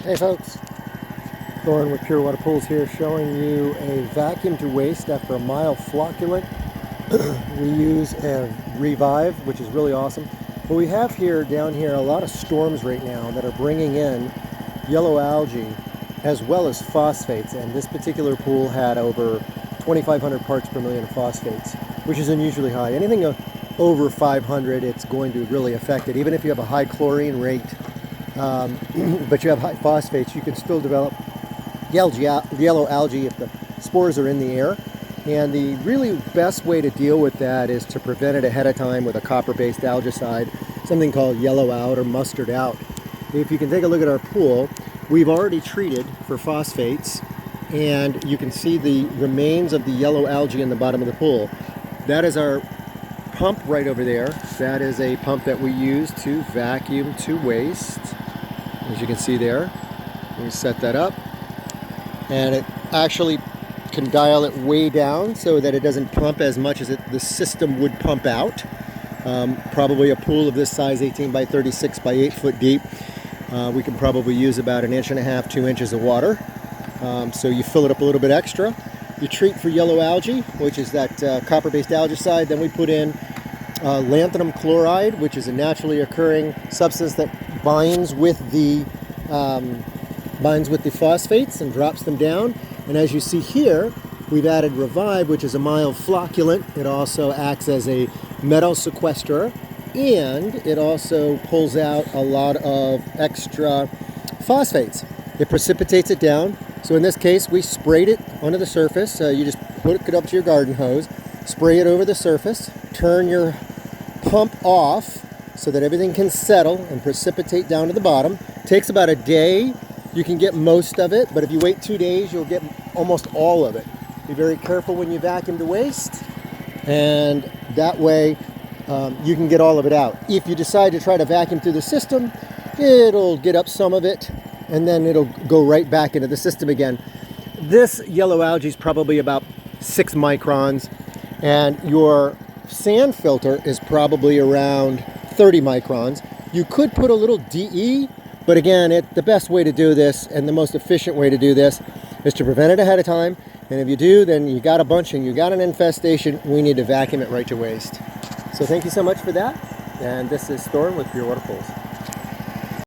Hey folks, Thorne with Pure Water Pools here, showing you a vacuum to waste after a mild flocculant. We use a Revive, which is really awesome. But we have down here a lot of storms right now that are bringing in yellow algae as well as phosphates, and this particular pool had over 2,500 parts per million of phosphates, which is unusually high. Anything over 500, it's going to really affect it. Even if you have a high chlorine rate, but you have high phosphates, you can still develop yellow algae if the spores are in the air. And the really best way to deal with that is to prevent it ahead of time with a copper-based algicide, something called yellow out or mustard out. If you can take a look at our pool, we've already treated for phosphates, and you can see the remains of the yellow algae in the bottom of the pool. That is our pump right over there. That is a pump that we use to vacuum to waste. As you can see there, we set that up, and it actually can dial it way down so that it doesn't pump as much as the system would pump out. Probably a pool of this size, 18 by 36 by 8 foot deep, we can probably use about 1.5 inches, 2 inches of water. So you fill it up a little bit extra. You treat for yellow algae, which is that copper-based algicide. Then we put in lanthanum chloride, which is a naturally occurring substance that binds with the phosphates and drops them down. And as you see here, we've added Revive, which is a mild flocculant. It also acts as a metal sequesterer, and it also pulls out a lot of extra phosphates. It precipitates it down. So in this case, we sprayed it onto the surface. You just hook it up to your garden hose, spray it over the surface, turn your pump off so that everything can settle and precipitate down to the bottom. Takes about a day. You can get most of it, but if you wait 2 days, you'll get almost all of it. Be very careful when you vacuum to waste, and that way you can get all of it out. If you decide to try to vacuum through the system, it'll get up some of it, and then it'll go right back into the system again. This yellow algae is probably about 6 microns, and your sand filter is probably around 30 microns. You could put a little DE, but again, the best way to do this and the most efficient way to do this is to prevent it ahead of time. And if you do, then you got a bunch and you got an infestation, we need to vacuum it right to waste. So thank you so much for that. And this is Thorne with Pure Water Pools.